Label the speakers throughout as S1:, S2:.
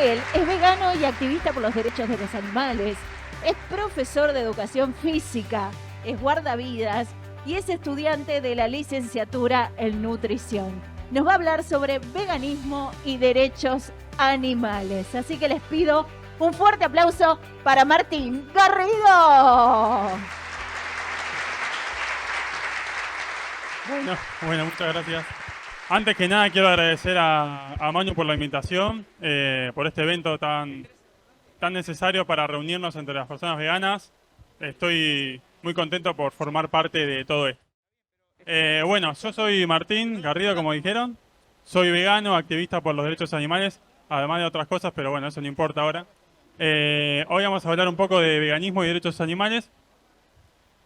S1: Él es vegano y activista por los derechos de los animales, es profesor de educación física, es guardavidas y es estudiante de la licenciatura en nutrición. Nos va a hablar sobre veganismo y derechos animales. Así que les pido un fuerte aplauso para Martín Garrido.
S2: Bueno, muchas gracias. Antes que nada quiero agradecer a Manu por la invitación, por este evento tan necesario para reunirnos entre las personas veganas. Estoy muy contento por formar parte de todo esto. Bueno, yo soy Martín Garrido, como dijeron. Soy vegano, activista por los derechos animales, además de otras cosas, pero bueno, eso no importa ahora. Hoy vamos a hablar un poco de veganismo y derechos animales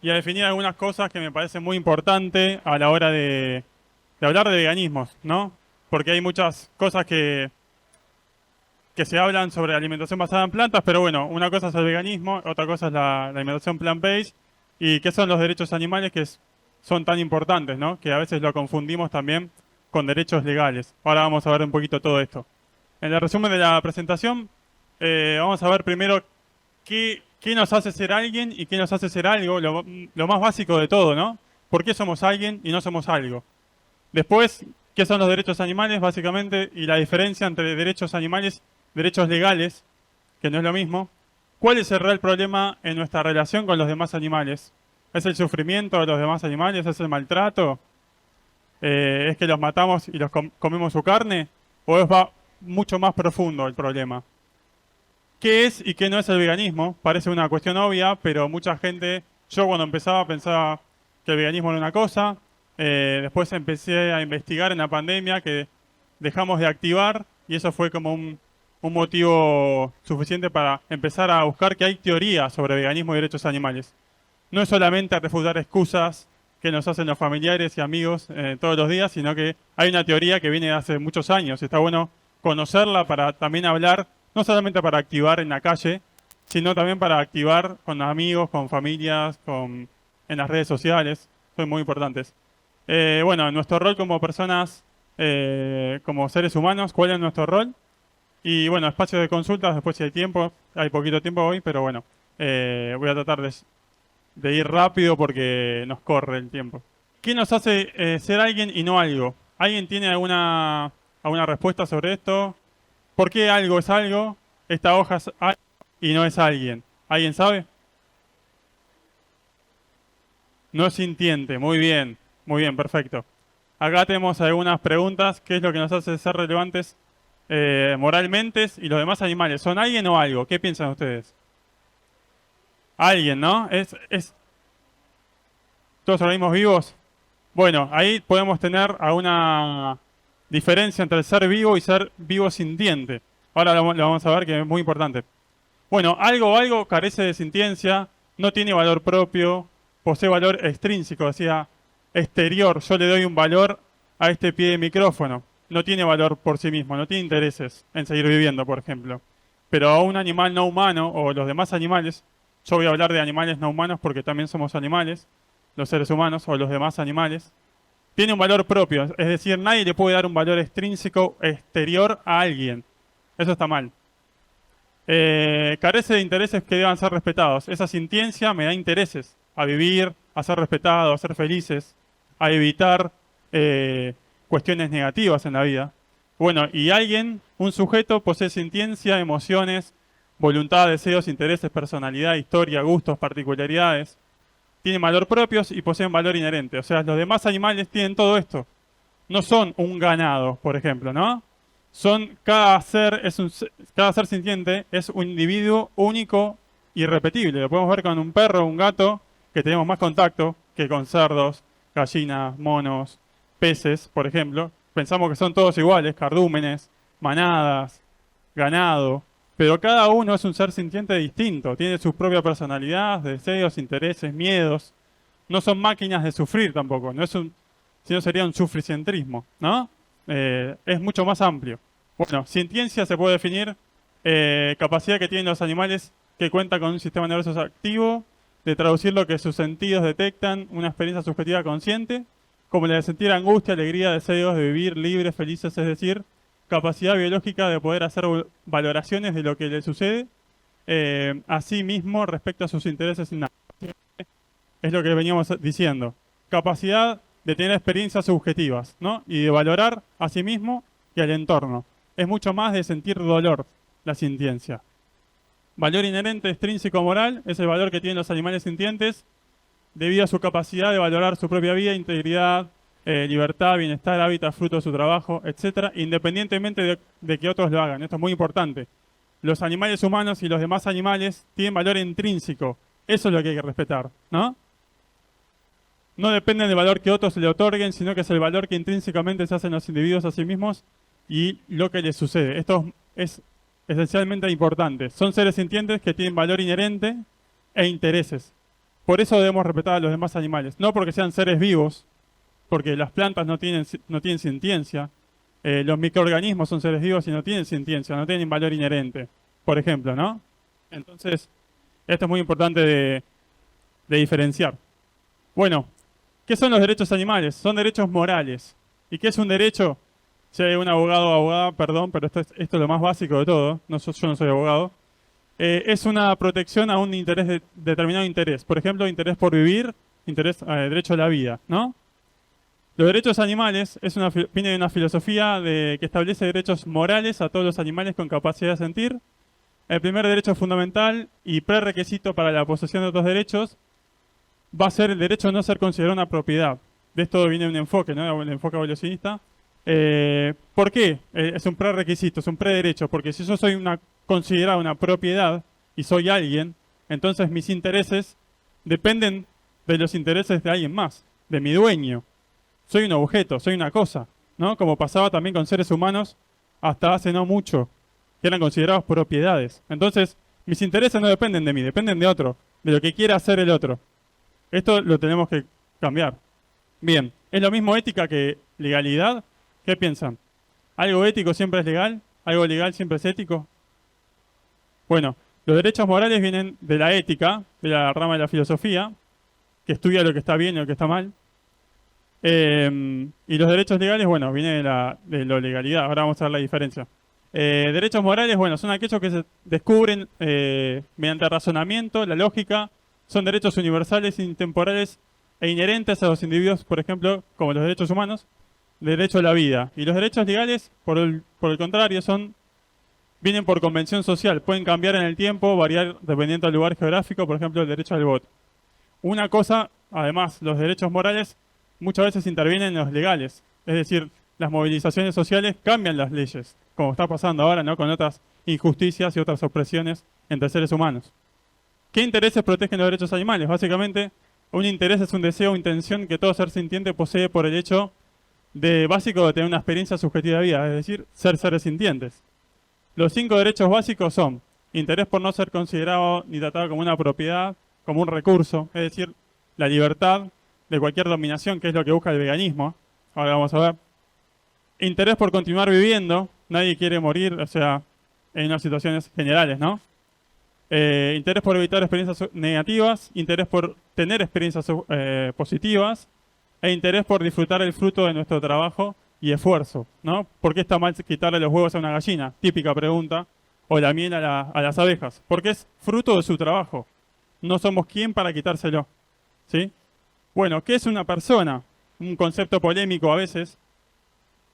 S2: y a definir algunas cosas que me parecen muy importantes a la hora de hablar de veganismos, ¿no? Porque hay muchas cosas que se hablan sobre alimentación basada en plantas, pero bueno, una cosa es el veganismo, otra cosa es la alimentación plant-based y qué son los derechos animales son tan importantes, ¿no? Que a veces lo confundimos también con derechos legales. Ahora vamos a ver un poquito todo esto. En el resumen de la presentación, vamos a ver primero qué nos hace ser alguien y qué nos hace ser algo, lo más básico de todo, ¿no? ¿Por qué somos alguien y no somos algo? Después, ¿qué son los derechos animales, básicamente? Y la diferencia entre derechos animales, derechos legales, que no es lo mismo. ¿Cuál es el real problema en nuestra relación con los demás animales? ¿Es el sufrimiento de los demás animales? ¿Es el maltrato? ¿Es que los matamos y comemos su carne? ¿O va mucho más profundo el problema? ¿Qué es y qué no es el veganismo? Parece una cuestión obvia, pero mucha gente, yo cuando empezaba pensaba que el veganismo era una cosa. Después empecé a investigar en la pandemia que dejamos de activar y eso fue como un motivo suficiente para empezar a buscar que hay teoría sobre veganismo y derechos animales. No es solamente refutar excusas que nos hacen los familiares y amigos todos los días, sino que hay una teoría que viene de hace muchos años. Está bueno conocerla para también hablar, no solamente para activar en la calle, sino también para activar con amigos, con familias, en las redes sociales. Son muy importantes. Bueno, nuestro rol como personas, como seres humanos, ¿cuál es nuestro rol? Y bueno, espacio de consultas, después si hay tiempo, hay poquito tiempo hoy, pero bueno, voy a tratar de ir rápido porque nos corre el tiempo. ¿Qué nos hace ser alguien y no algo? ¿Alguien tiene alguna respuesta sobre esto? ¿Por qué algo es algo? Esta hoja es algo y no es alguien. ¿Alguien sabe? No es sintiente, muy bien, perfecto. Acá tenemos algunas preguntas. ¿Qué es lo que nos hace ser relevantes moralmente y los demás animales? ¿Son alguien o algo? ¿Qué piensan ustedes? Alguien, ¿no? ¿Todos organismos vivos? Bueno, ahí podemos tener alguna diferencia entre el ser vivo y ser vivo sintiente. Ahora lo vamos a ver, que es muy importante. Bueno, algo carece de sintiencia, no tiene valor propio, posee valor extrínseco, decía exterior. Yo le doy un valor a este pie de micrófono. No tiene valor por sí mismo, no tiene intereses en seguir viviendo, por ejemplo. Pero a un animal no humano o los demás animales, yo voy a hablar de animales no humanos porque también somos animales, los seres humanos o los demás animales, tiene un valor propio. Es decir, nadie le puede dar un valor extrínseco exterior a alguien. Eso está mal. Carece de intereses que deban ser respetados. Esa sintiencia me da intereses a vivir, a ser respetado, a ser felices, a evitar cuestiones negativas en la vida. Bueno, y un sujeto, posee sintiencia, emociones, voluntad, deseos, intereses, personalidad, historia, gustos, particularidades. Tienen valor propios y poseen valor inherente. O sea, los demás animales tienen todo esto. No son un ganado, por ejemplo, ¿no? Cada ser sintiente es un individuo único y irrepetible. Lo podemos ver con un perro o un gato, que tenemos más contacto que con cerdos, gallinas, monos, peces, por ejemplo. Pensamos que son todos iguales, cardúmenes, manadas, ganado. Pero cada uno es un ser sintiente distinto. Tiene su propia personalidad, deseos, intereses, miedos. No son máquinas de sufrir tampoco. Sino sería un sufricentrismo, ¿no? Es mucho más amplio. Bueno, sintiencia se puede definir capacidad que tienen los animales que cuenta con un sistema nervioso activo, de traducir lo que sus sentidos detectan, una experiencia subjetiva consciente, como la de sentir angustia, alegría, deseos de vivir libres, felices, es decir, capacidad biológica de poder hacer valoraciones de lo que le sucede, a sí mismo respecto a sus intereses. Es lo que veníamos diciendo. Capacidad de tener experiencias subjetivas, ¿no? Y de valorar a sí mismo y al entorno. Es mucho más de sentir dolor, la sintiencia. Valor inherente extrínseco moral es el valor que tienen los animales sintientes debido a su capacidad de valorar su propia vida, integridad, libertad, bienestar, hábitat, fruto de su trabajo, etcétera, independientemente de que otros lo hagan. Esto es muy importante. Los animales humanos y los demás animales tienen valor intrínseco. Eso es lo que hay que respetar, ¿no? No depende del valor que otros le otorguen, sino que es el valor que intrínsecamente se hacen los individuos a sí mismos y lo que les sucede. Esto es esencialmente importante. Son seres sintientes que tienen valor inherente e intereses. Por eso debemos respetar a los demás animales. No porque sean seres vivos, porque las plantas no tienen sintiencia. Los microorganismos son seres vivos y no tienen sintiencia, no tienen valor inherente, por ejemplo, ¿no? Entonces, esto es muy importante de diferenciar. Bueno, ¿qué son los derechos animales? Son derechos morales. ¿Y qué es un derecho? Si hay un abogado o abogada, perdón, pero esto es lo más básico de todo. Yo no soy abogado. Es una protección a un interés determinado interés. Por ejemplo, interés por vivir, derecho a la vida, ¿no? Los derechos animales viene de una filosofía que establece derechos morales a todos los animales con capacidad de sentir. El primer derecho fundamental y prerequisito para la posesión de otros derechos va a ser el derecho a no ser considerado una propiedad. De esto viene un enfoque, ¿no? El enfoque abolicionista. ¿Por qué? Es un prerequisito, es un prederecho, porque si yo soy considerado una propiedad y soy alguien, entonces mis intereses dependen de los intereses de alguien más, de mi dueño. Soy un objeto, soy una cosa, ¿no? Como pasaba también con seres humanos hasta hace no mucho, que eran considerados propiedades. Entonces, mis intereses no dependen de mí, dependen de otro, de lo que quiera hacer el otro. Esto lo tenemos que cambiar. Bien, ¿es lo mismo ética que legalidad? ¿Qué piensan? ¿Algo ético siempre es legal? ¿Algo legal siempre es ético? Bueno, los derechos morales vienen de la ética, de la rama de la filosofía, que estudia lo que está bien y lo que está mal. Y los derechos legales, bueno, viene de la legalidad. Ahora vamos a ver la diferencia. Derechos morales, bueno, son aquellos que se descubren mediante razonamiento, la lógica. Son derechos universales, intemporales e inherentes a los individuos, por ejemplo, como los derechos humanos, derecho a la vida. Y los derechos legales, por el contrario, vienen por convención social. Pueden cambiar en el tiempo, variar dependiendo del lugar geográfico, por ejemplo, el derecho al voto. Una cosa, además, los derechos morales muchas veces intervienen en los legales. Es decir, las movilizaciones sociales cambian las leyes, como está pasando ahora, ¿no? Con otras injusticias y otras opresiones entre seres humanos. ¿Qué intereses protegen los derechos animales? Básicamente, un interés es un deseo o intención que todo ser sintiente posee por el hecho básico de tener una experiencia subjetiva de vida, es decir, ser seres sintientes. Los 5 derechos básicos son interés por no ser considerado ni tratado como una propiedad, como un recurso, es decir, la libertad de cualquier dominación, que es lo que busca el veganismo. Ahora vamos a ver. Interés por continuar viviendo, nadie quiere morir, o sea, en unas situaciones generales, ¿no? Interés por evitar experiencias negativas, interés por tener experiencias positivas, e interés por disfrutar el fruto de nuestro trabajo y esfuerzo, ¿no? ¿Por qué está mal quitarle los huevos a una gallina? Típica pregunta. O la miel a las abejas. Porque es fruto de su trabajo. No somos quién para quitárselo, ¿sí? Bueno, ¿qué es una persona? Un concepto polémico a veces.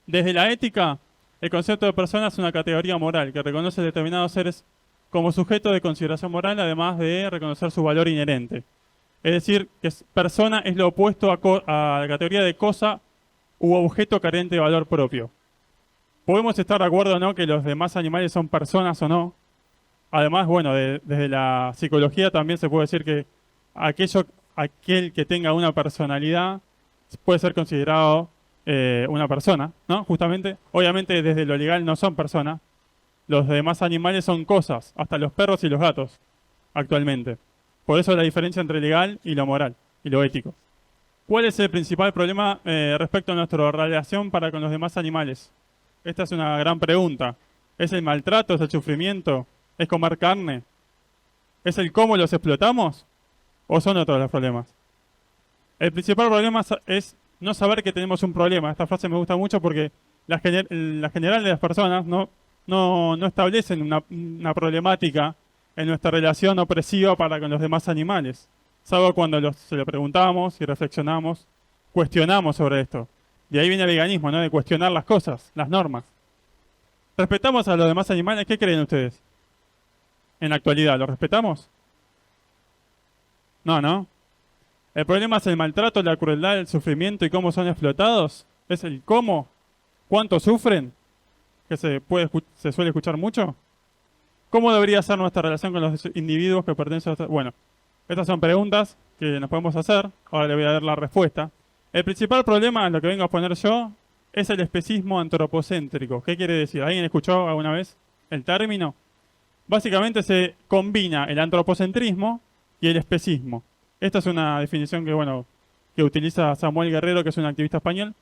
S2: Desde la ética, el concepto de persona es una categoría moral que reconoce determinados seres como sujeto de consideración moral, además de reconocer su valor inherente. Es decir, que persona es lo opuesto a la categoría de cosa u objeto carente de valor propio. Podemos estar de acuerdo o no que los demás animales son personas o no. Además, bueno, desde la psicología también se puede decir que aquel que tenga una personalidad puede ser considerado una persona, ¿no? Justamente, obviamente desde lo legal no son personas. Los demás animales son cosas, hasta los perros y los gatos, actualmente. Por eso la diferencia entre legal y lo moral, y lo ético. ¿Cuál es el principal problema respecto a nuestra relación para con los demás animales? Esta es una gran pregunta. ¿Es el maltrato? ¿Es el sufrimiento? ¿Es comer carne? ¿Es el cómo los explotamos? ¿O son otros los problemas? El principal problema es no saber que tenemos un problema. Esta frase me gusta mucho porque la general de las personas no establecen una problemática en nuestra relación opresiva para con los demás animales, salvo cuando se lo preguntamos y reflexionamos, cuestionamos sobre esto. De ahí viene el veganismo, ¿no? De cuestionar las cosas, las normas. ¿Respetamos a los demás animales? ¿Qué creen ustedes? En la actualidad, ¿lo respetamos? No, ¿no? El problema es el maltrato, la crueldad, el sufrimiento y cómo son explotados. Es el cómo, cuánto sufren, que se suele escuchar mucho. ¿Cómo debería ser nuestra relación con los individuos que pertenecen a Bueno, estas son preguntas que nos podemos hacer. Ahora le voy a dar la respuesta. El principal problema, en lo que vengo a poner yo, es el especismo antropocéntrico. ¿Qué quiere decir? ¿Alguien escuchó alguna vez el término? Básicamente se combina el antropocentrismo y el especismo. Esta es una definición que utiliza Samuel Guerrero, que es un activista español.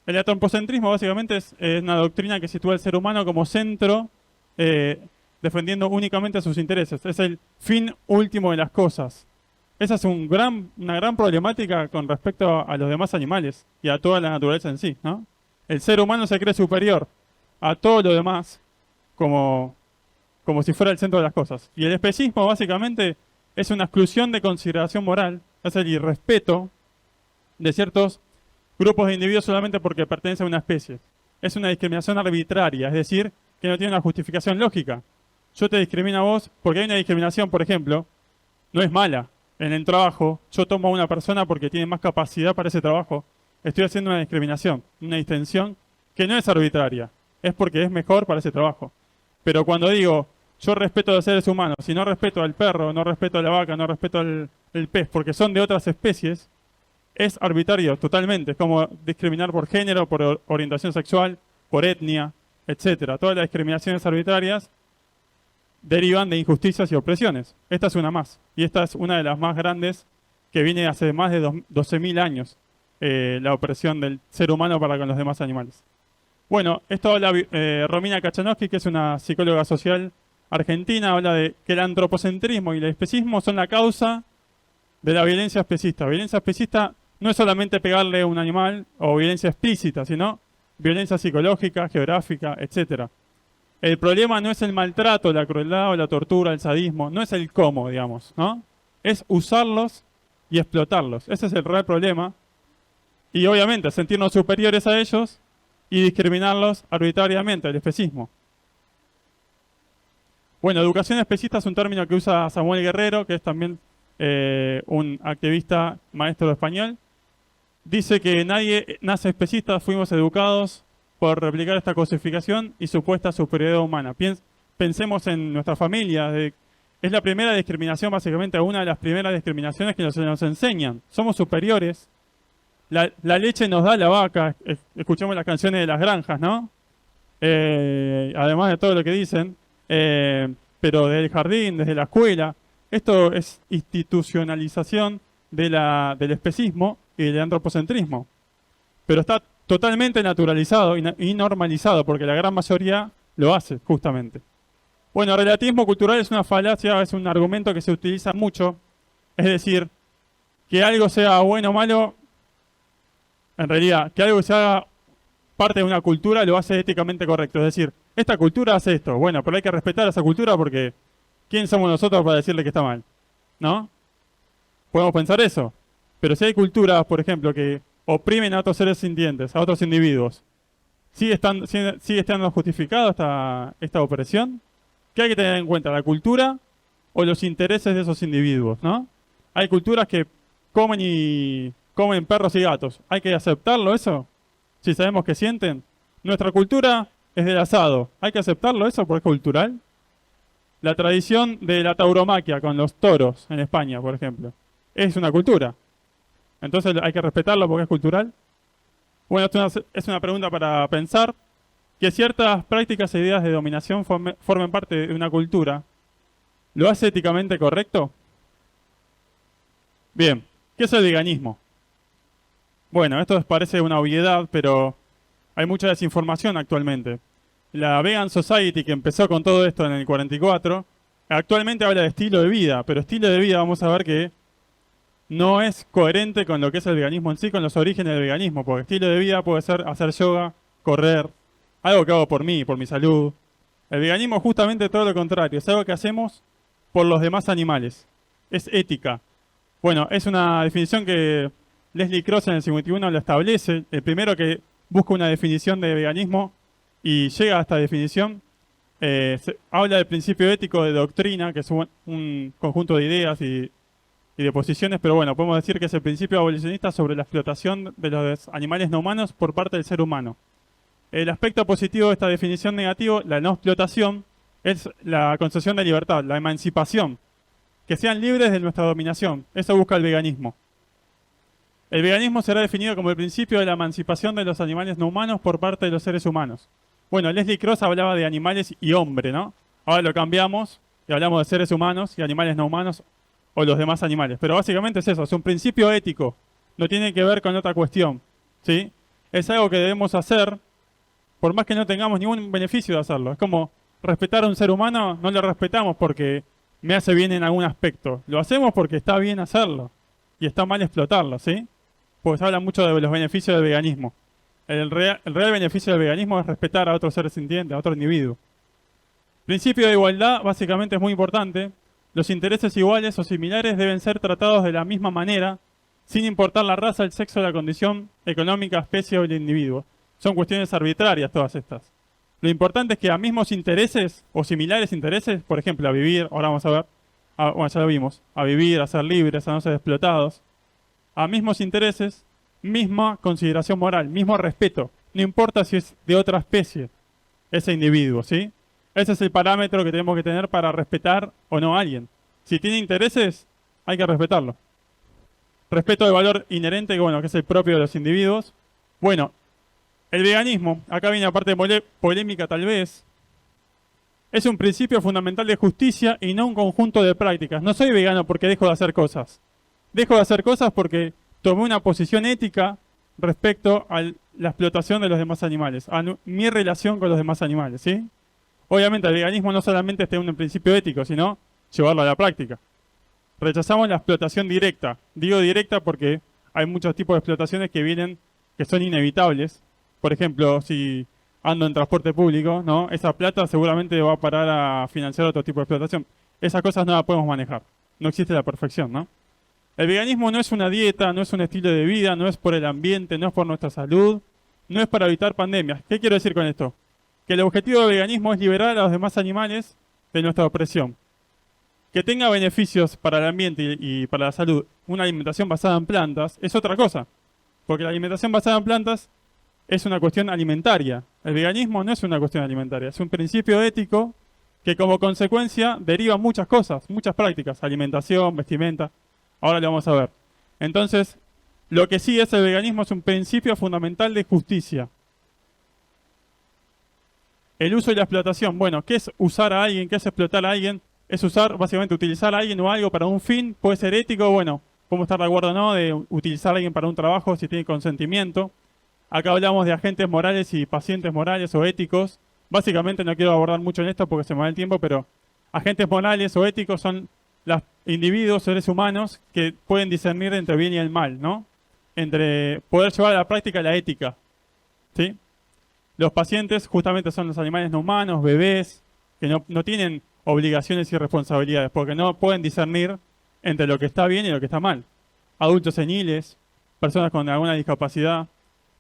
S2: El antropocentrismo básicamente es una doctrina que sitúa al ser humano como centro, defendiendo únicamente sus intereses. Es el fin último de las cosas. Esa es una gran problemática con respecto a los demás animales y a toda la naturaleza en sí, ¿no? El ser humano se cree superior a todo lo demás como si fuera el centro de las cosas. Y el especismo básicamente es una exclusión de consideración moral, es el irrespeto de ciertos grupos de individuos solamente porque pertenecen a una especie. Es una discriminación arbitraria, es decir, que no tiene una justificación lógica. Yo te discrimino a vos porque hay una discriminación, por ejemplo, no es mala. En el trabajo, yo tomo a una persona porque tiene más capacidad para ese trabajo. Estoy haciendo una discriminación, una distinción que no es arbitraria, es porque es mejor para ese trabajo. Pero cuando digo, yo respeto a los seres humanos, si no respeto al perro, no respeto a la vaca, no respeto al pez, porque son de otras especies, es arbitrario totalmente. Es como discriminar por género, por orientación sexual, por etnia, etcétera. Todas las discriminaciones arbitrarias derivan de injusticias y opresiones. Esta es una más. Y esta es una de las más grandes que viene hace más de 12.000 años. La opresión del ser humano para con los demás animales. Bueno, esto habla Romina Kachanowski, que es una psicóloga social argentina, habla de que el antropocentrismo y el especismo son la causa de la violencia especista. Violencia especista no es solamente pegarle a un animal o violencia explícita, sino violencia psicológica, geográfica, etcétera. El problema no es el maltrato, la crueldad o la tortura, el sadismo, no es el cómo, digamos, ¿no? Es usarlos y explotarlos. Ese es el real problema. Y obviamente sentirnos superiores a ellos y discriminarlos arbitrariamente, el especismo. Bueno, educación especista es un término que usa Samuel Guerrero, que es también un activista maestro de español. Dice que nadie nace especista, fuimos educados por replicar esta cosificación y supuesta superioridad humana. Pensemos en nuestra familia. Es la primera discriminación, básicamente una de las primeras discriminaciones que nos enseñan. Somos superiores. La leche nos da la vaca. Escuchemos las canciones de las granjas, ¿no? Además de todo lo que dicen. Pero desde el jardín, desde la escuela. Esto es institucionalización del especismo y del antropocentrismo. Pero está totalmente naturalizado y normalizado, porque la gran mayoría lo hace, justamente. Bueno, el relativismo cultural es una falacia, es un argumento que se utiliza mucho. Es decir, que algo sea bueno o malo, en realidad, que algo se haga parte de una cultura lo hace éticamente correcto. Es decir, esta cultura hace esto. Bueno, pero hay que respetar esa cultura porque ¿quién somos nosotros para decirle que está mal? ¿No? Podemos pensar eso. Pero si hay culturas, por ejemplo, que oprimen a otros seres sintientes, a otros individuos, ¿sigue estando justificada esta opresión? ¿Qué hay que tener en cuenta? ¿La cultura o los intereses de esos individuos? ¿No? Hay culturas que comen perros y gatos. ¿Hay que aceptarlo eso? Si sabemos que sienten. Nuestra cultura es del asado. ¿Hay que aceptarlo eso porque es cultural? La tradición de la tauromaquia con los toros en España, por ejemplo, es una cultura. Entonces hay que respetarlo porque es cultural. Bueno, esto es una pregunta para pensar. Que ciertas prácticas e ideas de dominación formen parte de una cultura, ¿lo hace éticamente correcto? Bien, ¿qué es el veganismo? Bueno, esto parece una obviedad, pero hay mucha desinformación actualmente. La Vegan Society, que empezó con todo esto en el 44, actualmente habla de estilo de vida, pero estilo de vida vamos a ver que no es coherente con lo que es el veganismo en sí, con los orígenes del veganismo, porque estilo de vida puede ser hacer yoga, correr, algo que hago por mí, por mi salud. El veganismo es justamente todo lo contrario, es algo que hacemos por los demás animales. Es ética. Bueno, es una definición que Leslie Cross en el 51 la establece. El primero que busca una definición de veganismo y llega a esta definición, habla del principio ético de doctrina, que es un conjunto de ideas y de posiciones, pero bueno, podemos decir que es el principio abolicionista sobre la explotación de los animales no humanos por parte del ser humano. El aspecto positivo de esta definición negativo, la no explotación, es la concesión de libertad, la emancipación, que sean libres de nuestra dominación. Eso busca el veganismo. El veganismo será definido como el principio de la emancipación de los animales no humanos por parte de los seres humanos. Bueno, Leslie Cross hablaba de animales y hombre, ¿no? Ahora lo cambiamos y hablamos de seres humanos y animales no humanos o los demás animales. Pero básicamente es eso, es un principio ético. No tiene que ver con otra cuestión, ¿sí? Es algo que debemos hacer por más que no tengamos ningún beneficio de hacerlo. Es como respetar a un ser humano, no lo respetamos porque me hace bien en algún aspecto. Lo hacemos porque está bien hacerlo y está mal explotarlo, ¿sí? Porque se habla mucho de los beneficios del veganismo. El real beneficio del veganismo es respetar a otro ser sintiente, a otro individuo. Principio de igualdad básicamente es muy importante. Los intereses iguales o similares deben ser tratados de la misma manera, sin importar la raza, el sexo, la condición económica, especie o el individuo. Son cuestiones arbitrarias todas estas. Lo importante es que a mismos intereses o similares intereses, por ejemplo, a vivir, ahora vamos a ver, bueno, ya lo vimos, a vivir, a ser libres, a no ser explotados, a mismos intereses, misma consideración moral, mismo respeto. No importa si es de otra especie ese individuo, ¿sí? Ese es el parámetro que tenemos que tener para respetar o no a alguien. Si tiene intereses, hay que respetarlo. Respeto del valor inherente, que es el propio de los individuos. Bueno, el veganismo, acá viene la parte polémica tal vez, es un principio fundamental de justicia y no un conjunto de prácticas. No soy vegano porque dejo de hacer cosas. Dejo de hacer cosas porque tomé una posición ética respecto a la explotación de los demás animales, a mi relación con los demás animales, ¿sí? Obviamente el veganismo no solamente está en un principio ético, sino llevarlo a la práctica. Rechazamos la explotación directa. Digo directa porque hay muchos tipos de explotaciones que son inevitables. Por ejemplo, si ando en transporte público, ¿no? Esa plata seguramente va a parar a financiar otro tipo de explotación. Esas cosas no las podemos manejar. No existe la perfección, ¿no? El veganismo no es una dieta, no es un estilo de vida, no es por el ambiente, no es por nuestra salud, no es para evitar pandemias. ¿Qué quiero decir con esto? Que el objetivo del veganismo es liberar a los demás animales de nuestra opresión. Que tenga beneficios para el ambiente y para la salud, una alimentación basada en plantas, es otra cosa. Porque la alimentación basada en plantas es una cuestión alimentaria. El veganismo no es una cuestión alimentaria, es un principio ético que como consecuencia deriva muchas cosas, muchas prácticas, alimentación, vestimenta. Ahora lo vamos a ver. Entonces, lo que sí es el veganismo es un principio fundamental de justicia. El uso y la explotación. Bueno, ¿qué es usar a alguien? ¿Qué es explotar a alguien? Es usar, básicamente, utilizar a alguien o algo para un fin. Puede ser ético, bueno, podemos estar de acuerdo o no, de utilizar a alguien para un trabajo si tiene consentimiento. Acá hablamos de agentes morales y pacientes morales o éticos. Básicamente no quiero abordar mucho en esto porque se me va el tiempo, pero agentes morales o éticos son los individuos, seres humanos, que pueden discernir entre el bien y el mal, ¿no? Entre poder llevar a la práctica la ética, ¿sí? Los pacientes justamente son los animales no humanos, bebés, que no tienen obligaciones y responsabilidades, porque no pueden discernir entre lo que está bien y lo que está mal. Adultos seniles, personas con alguna discapacidad,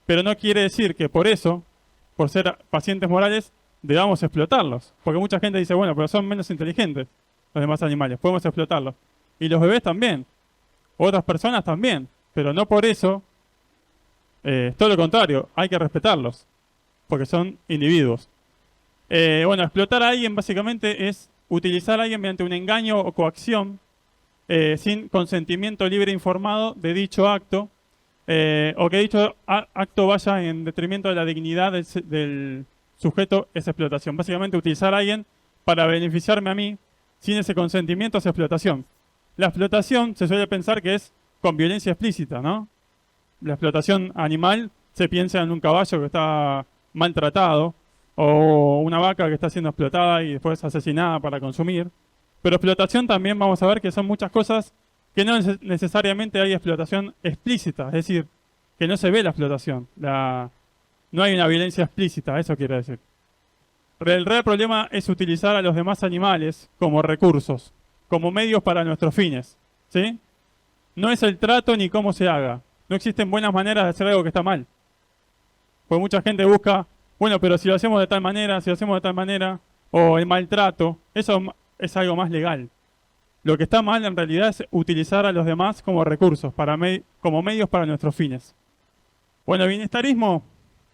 S2: pero no quiere decir que por eso, por ser pacientes morales, debamos explotarlos. Porque mucha gente dice, bueno, pero son menos inteligentes los demás animales, podemos explotarlos. Y los bebés también, otras personas también, pero no por eso, todo lo contrario, hay que respetarlos, porque son individuos. Explotar a alguien básicamente es utilizar a alguien mediante un engaño o coacción, sin consentimiento libre e informado de dicho acto, o que dicho acto vaya en detrimento de la dignidad del sujeto, esa explotación. Básicamente utilizar a alguien para beneficiarme a mí, sin ese consentimiento, esa explotación. La explotación se suele pensar que es con violencia explícita, ¿no? La explotación animal se piensa en un caballo que está maltratado, o una vaca que está siendo explotada y después asesinada para consumir. Pero explotación también vamos a ver que son muchas cosas que no necesariamente hay explotación explícita, es decir, que no se ve la explotación. La No hay una violencia explícita, eso quiere decir. El real problema es utilizar a los demás animales como recursos, como medios para nuestros fines, ¿sí? No es el trato ni cómo se haga. No existen buenas maneras de hacer algo que está mal. Pues mucha gente busca, bueno, pero si lo hacemos de tal manera, si lo hacemos de tal manera, o el maltrato, eso es algo más legal. Lo que está mal en realidad es utilizar a los demás como recursos, como medios para nuestros fines. Bueno, el bienestarismo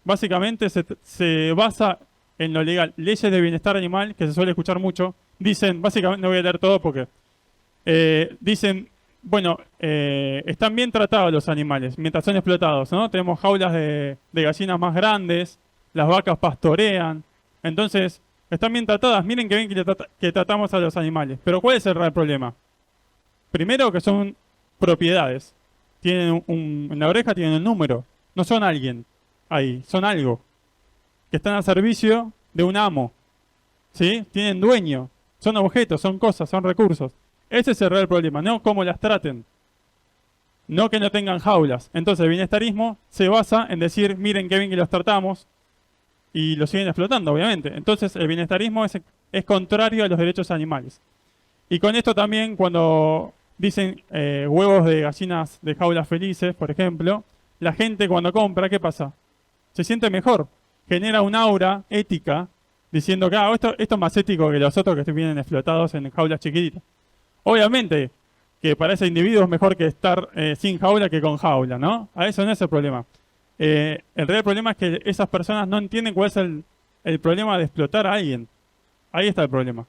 S2: básicamente se basa en lo legal. Leyes de bienestar animal, que se suele escuchar mucho, dicen, básicamente, no voy a leer todo porque dicen, bueno, están bien tratados los animales mientras son explotados, ¿no? Tenemos jaulas de gallinas más grandes, las vacas pastorean, entonces están bien tratadas. Miren qué bien que tratamos a los animales. Pero ¿cuál es el real problema? Primero que son propiedades. Tienen en la oreja tienen un número. No son alguien ahí, son algo. Que están al servicio de un amo. ¿Sí? Tienen dueño. Son objetos, son cosas, son recursos. Ese es el real problema, no cómo las traten. No que no tengan jaulas. Entonces el bienestarismo se basa en decir, miren qué bien que los tratamos, y los siguen explotando, obviamente. Entonces el bienestarismo es contrario a los derechos animales. Y con esto también, cuando dicen huevos de gallinas de jaulas felices, por ejemplo, la gente cuando compra, ¿qué pasa? Se siente mejor. Genera un aura ética, diciendo que esto es más ético que los otros que vienen explotados en jaulas chiquititas. Obviamente que para ese individuo es mejor que estar sin jaula que con jaula, ¿no? A eso no es el problema. El real problema es que esas personas no entienden cuál es el problema de explotar a alguien. Ahí está el problema.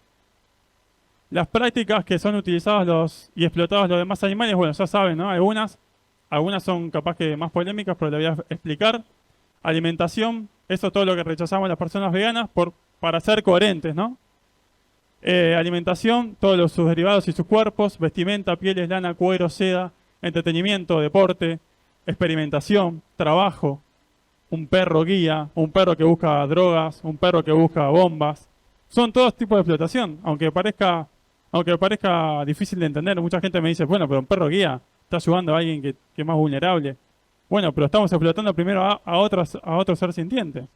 S2: Las prácticas que son utilizadas y explotados los demás animales, bueno, ya saben, ¿no? Algunas son capaz que más polémicas, pero le voy a explicar. Alimentación, eso es todo lo que rechazamos las personas veganas para ser coherentes, ¿no? Alimentación, todos sus derivados y sus cuerpos, vestimenta, pieles, lana, cuero, seda, entretenimiento, deporte, experimentación, trabajo, un perro guía, un perro que busca drogas, un perro que busca bombas. Son todos tipos de explotación, aunque parezca difícil de entender. Mucha gente me dice, bueno, pero un perro guía está ayudando a alguien que es más vulnerable. Bueno, pero estamos explotando primero a otro ser sintiente.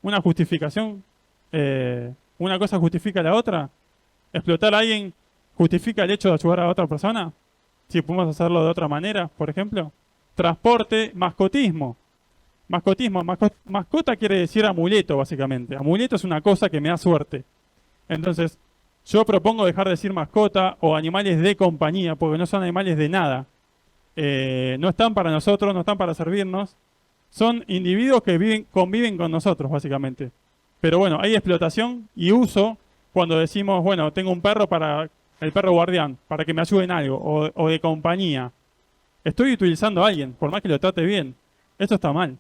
S2: Una justificación, una cosa justifica la otra. ¿Explotar a alguien justifica el hecho de ayudar a otra persona? Si podemos hacerlo de otra manera, por ejemplo. Transporte, mascotismo. Mascota quiere decir amuleto, básicamente. Amuleto es una cosa que me da suerte. Entonces, yo propongo dejar de decir mascota o animales de compañía, porque no son animales de nada. No están para nosotros, no están para servirnos. Son individuos que conviven con nosotros, básicamente. Pero bueno, hay explotación y uso cuando decimos, bueno, tengo un perro el perro guardián, para que me ayude en algo, o de compañía. Estoy utilizando a alguien, por más que lo trate bien. Eso está mal.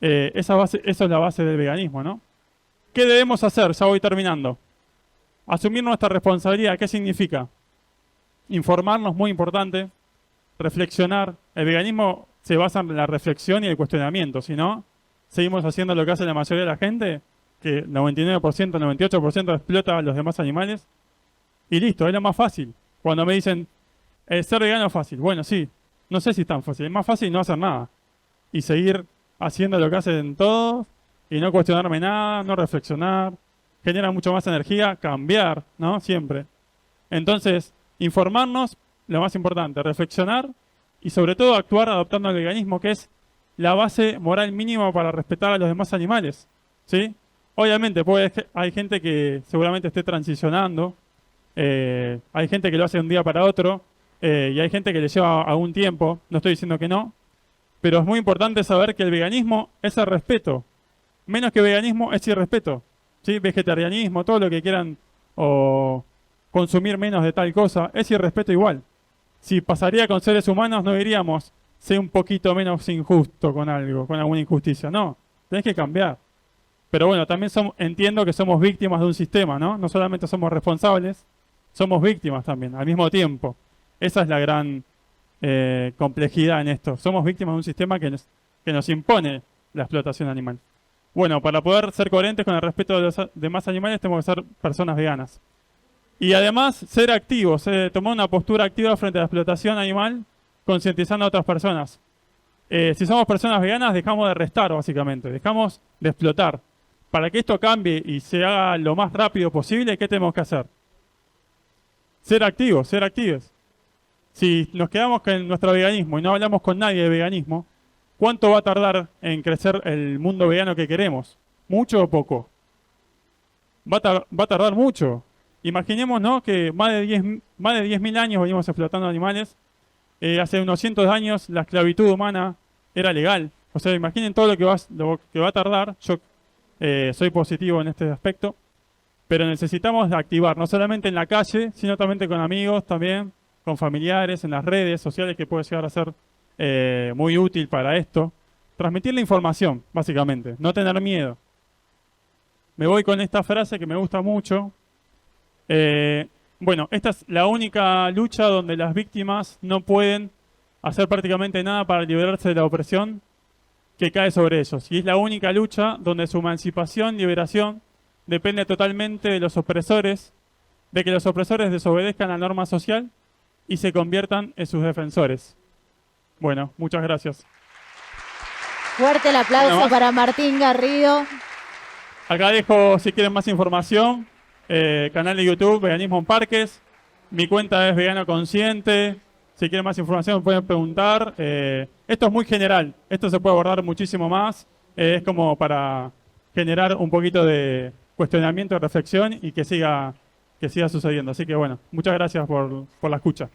S2: Eso es la base del veganismo, ¿no? ¿Qué debemos hacer? Ya voy terminando. Asumir nuestra responsabilidad. ¿Qué significa? Informarnos, muy importante. Reflexionar. El veganismo se basa en la reflexión y el cuestionamiento. Si no, seguimos haciendo lo que hace la mayoría de la gente, que 99%, 98% explota a los demás animales. Y listo, es lo más fácil. Cuando me dicen, ser vegano es fácil. Bueno, sí. No sé si es tan fácil. Es más fácil no hacer nada. Y seguir haciendo lo que hacen todos y no cuestionarme nada, no reflexionar. Genera mucho más energía, cambiar, ¿no? Siempre. Entonces, informarnos, lo más importante, reflexionar y sobre todo actuar adoptando el veganismo, que es la base moral mínima para respetar a los demás animales, ¿sí? Obviamente, hay gente que seguramente esté transicionando, hay gente que lo hace de un día para otro, y hay gente que le lleva algún tiempo, no estoy diciendo que no, pero es muy importante saber que el veganismo es el respeto. Menos que veganismo es irrespeto, ¿sí? Vegetarianismo, todo lo que quieran, o consumir menos de tal cosa, es irrespeto igual. Si pasaría con seres humanos, no diríamos, sé un poquito menos injusto con algo, con alguna injusticia. No, tenés que cambiar. Pero bueno, también entiendo que somos víctimas de un sistema, ¿no? No solamente somos responsables, somos víctimas también, al mismo tiempo. Esa es la gran complejidad en esto. Somos víctimas de un sistema que nos impone la explotación animal. Bueno, para poder ser coherentes con el respeto de los demás animales, tenemos que ser personas veganas. Y además, ser activos, tomar una postura activa frente a la explotación animal, concientizando a otras personas. Si somos personas veganas, dejamos de restar, básicamente. Dejamos de explotar. Para que esto cambie y se haga lo más rápido posible, ¿qué tenemos que hacer? Ser activos, ser activos. Si nos quedamos con nuestro veganismo y no hablamos con nadie de veganismo, ¿cuánto va a tardar en crecer el mundo vegano que queremos? ¿Mucho o poco? Va a tardar mucho. Imaginemos, ¿no?, que más de 10.000 años venimos explotando animales. Hace unos cientos de años la esclavitud humana era legal. O sea, imaginen todo lo que va a tardar. Yo soy positivo en este aspecto. Pero necesitamos activar, no solamente en la calle, sino también con amigos, también con familiares, en las redes sociales, que puede llegar a ser muy útil para esto. Transmitir la información, básicamente, no tener miedo. Me voy con esta frase que me gusta mucho. Bueno, esta es la única lucha donde las víctimas no pueden hacer prácticamente nada para liberarse de la opresión que cae sobre ellos. Y es la única lucha donde su emancipación, liberación, depende totalmente de los opresores, de que los opresores desobedezcan la norma social y se conviertan en sus defensores. Bueno, muchas gracias.
S1: Fuerte el aplauso para Martín Garrido.
S2: Acá dejo, si quieren más información, canal de YouTube, Veganismo en Parques. Mi cuenta es Vegano Consciente. Si quieren más información me pueden preguntar. Esto es muy general. Esto se puede abordar muchísimo más. Es como para generar un poquito de cuestionamiento, reflexión y que siga sucediendo. Así que bueno, muchas gracias por la escucha.